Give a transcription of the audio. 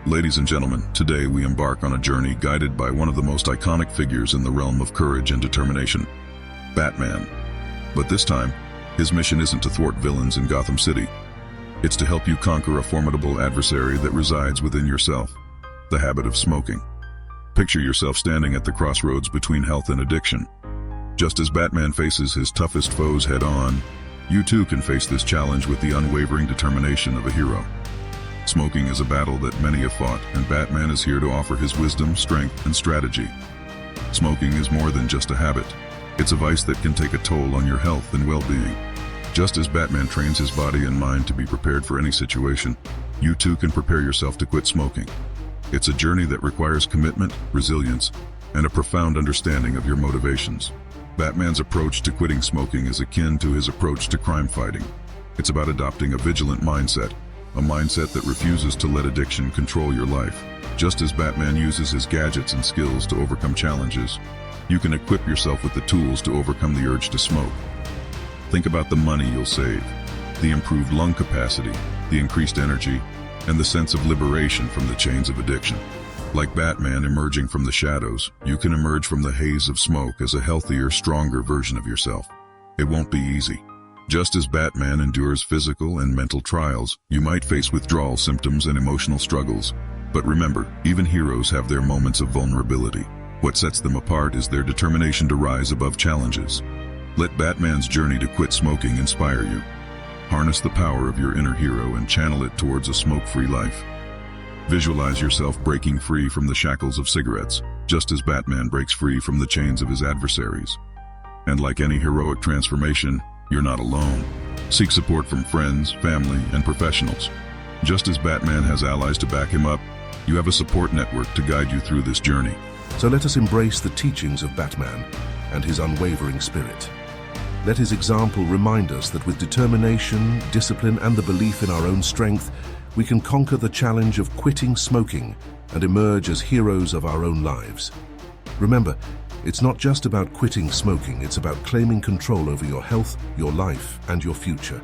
Ladies and gentlemen, today we embark on a journey guided by one of the most iconic figures in the realm of courage and determination, Batman. But this time, his mission isn't to thwart villains in Gotham City. It's to help you conquer a formidable adversary that resides within yourself, the habit of smoking. Picture yourself standing at the crossroads between health and addiction. Just as Batman faces his toughest foes head-on, you too can face this challenge with the unwavering determination of a hero. Smoking is a battle that many have fought, and Batman is here to offer his wisdom, strength, and strategy. Smoking is more than just a habit. It's a vice that can take a toll on your health and well-being. Just as Batman trains his body and mind to be prepared for any situation, you too can prepare yourself to quit smoking. It's a journey that requires commitment, resilience, and a profound understanding of your motivations. Batman's approach to quitting smoking is akin to his approach to crime fighting. It's about adopting a vigilant mindset, a mindset that refuses to let addiction control your life. Just as Batman uses his gadgets and skills to overcome challenges, you can equip yourself with the tools to overcome the urge to smoke. Think about the money you'll save, the improved lung capacity, the increased energy, and the sense of liberation from the chains of addiction. Like Batman emerging from the shadows, you can emerge from the haze of smoke as a healthier, stronger version of yourself. It won't be easy. Just as Batman endures physical and mental trials, you might face withdrawal symptoms and emotional struggles. But remember, even heroes have their moments of vulnerability. What sets them apart is their determination to rise above challenges. Let Batman's journey to quit smoking inspire you. Harness the power of your inner hero and channel it towards a smoke-free life. Visualize yourself breaking free from the shackles of cigarettes, just as Batman breaks free from the chains of his adversaries. And like any heroic transformation, you're not alone. Seek support from friends, family, and professionals. Just as Batman has allies to back him up, you have a support network to guide you through this journey. So let us embrace the teachings of Batman and his unwavering spirit. Let his example remind us that with determination, discipline, and the belief in our own strength, we can conquer the challenge of quitting smoking and emerge as heroes of our own lives. Remember, it's not just about quitting smoking, it's about claiming control over your health, your life, and your future.